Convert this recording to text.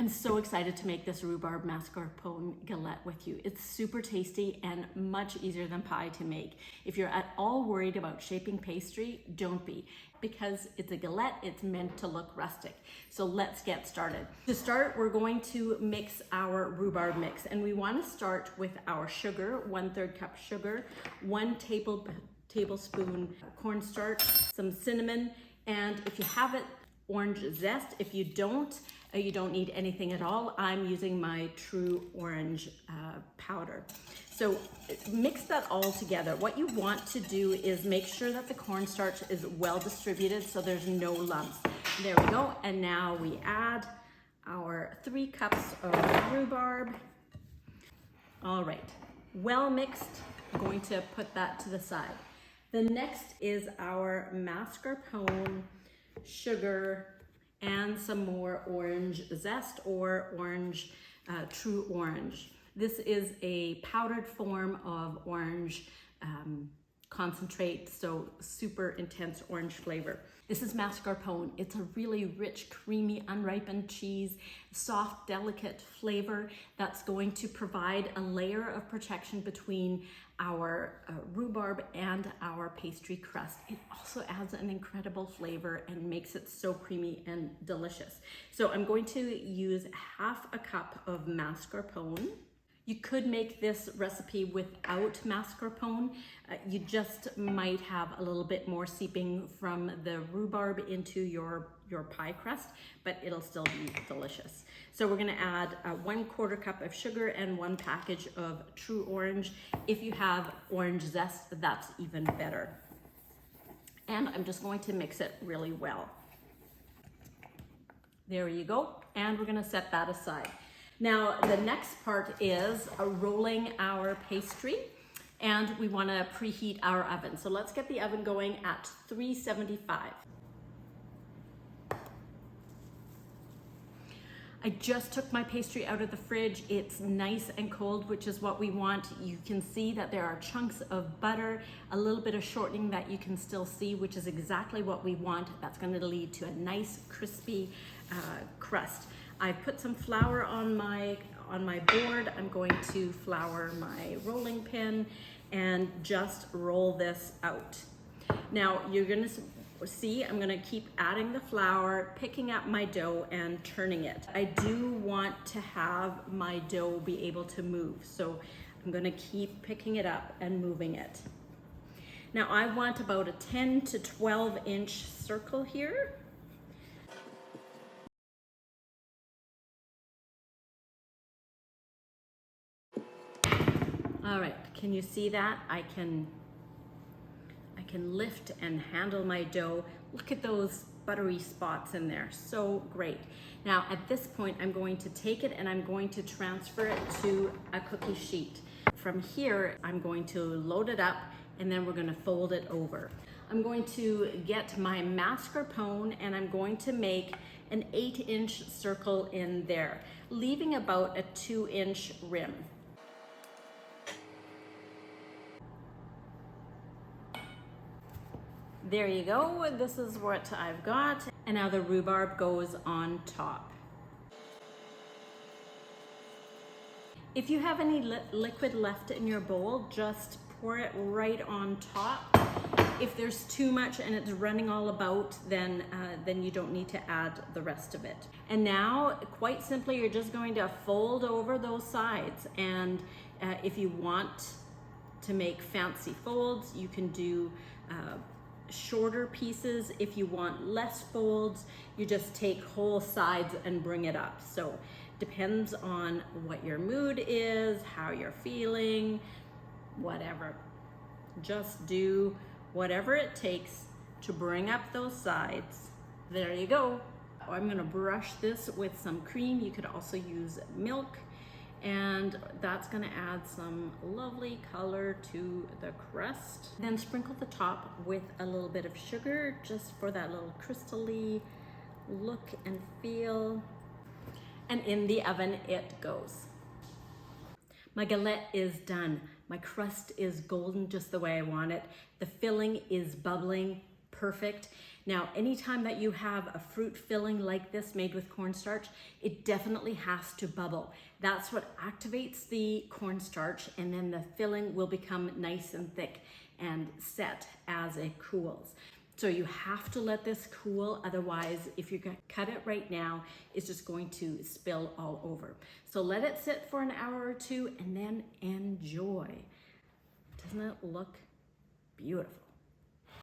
I'm so excited to make this rhubarb mascarpone galette with you. It's super tasty and much easier than pie to make. If you're at all worried about shaping pastry, don't be. Because it's a galette, it's meant to look rustic. So let's get started. To start, we're going to mix our rhubarb mix, and we want to start with our sugar, 1/3 cup sugar, 1 tablespoon cornstarch, some cinnamon, and if you have it, orange zest. If you don't need anything at all. I'm using my true orange powder. So mix that all together. What you want to do is make sure that the cornstarch is well distributed so there's no lumps. There we go. And now we add our 3 cups of rhubarb. All right, well mixed. I'm going to put that to the side. The next is our mascarpone sugar and some more orange zest or orange, true orange. This is a powdered form of orange concentrate, so super intense orange flavor. This is mascarpone. It's a really rich, creamy, unripened cheese, soft, delicate flavor that's going to provide a layer of protection between our rhubarb and our pastry crust. It also adds an incredible flavor and makes it so creamy and delicious. So I'm going to use 1/2 cup of mascarpone. You could make this recipe without mascarpone. You just might have a little bit more seeping from the rhubarb into your pie crust, but it'll still be delicious. So we're gonna add 1/4 cup of sugar and 1 package of true orange. If you have orange zest, that's even better. And I'm just going to mix it really well. There you go. And we're gonna set that aside. Now, the next part is rolling our pastry, and we want to preheat our oven. So let's get the oven going at 375. I just took my pastry out of the fridge. It's nice and cold, which is what we want. You can see that there are chunks of butter, a little bit of shortening that you can still see, which is exactly what we want. That's going to lead to a nice crispy crust. I put some flour on my board. I'm going to flour my rolling pin and just roll this out. Now you're gonna see I'm gonna keep adding the flour, picking up my dough and turning it. I do want to have my dough be able to move, so I'm gonna keep picking it up and moving it. Now I want about a 10 to 12 inch circle here. All right, can you see that? I can lift and handle my dough. Look at those buttery spots in there, so great. Now at this point, I'm going to take it and I'm going to transfer it to a cookie sheet. From here, I'm going to load it up and then we're gonna fold it over. I'm going to get my mascarpone and I'm going to make an 8-inch circle in there, leaving about a 2-inch rim. There you go, this is what I've got. And now the rhubarb goes on top. If you have any liquid left in your bowl, just pour it right on top. If there's too much and it's running all about, then you don't need to add the rest of it. And now, quite simply, you're just going to fold over those sides. And if you want to make fancy folds, you can do shorter pieces. If you want less folds, you just take whole sides and bring it up. So depends on what your mood is, how you're feeling, whatever. Just do whatever it takes to bring up those sides. There you go. I'm gonna brush this with some cream. You could also use milk, and that's gonna add some lovely color to the crust. Then sprinkle the top with a little bit of sugar just for that little crystally look and feel. And in the oven it goes. My galette is done. My crust is golden just the way I want it. The filling is bubbling, perfect. Now, anytime that you have a fruit filling like this made with cornstarch, it definitely has to bubble. That's what activates the cornstarch, and then the filling will become nice and thick and set as it cools. So you have to let this cool, otherwise if you cut it right now, it's just going to spill all over. So let it sit for an hour or two and then enjoy. Doesn't it look beautiful?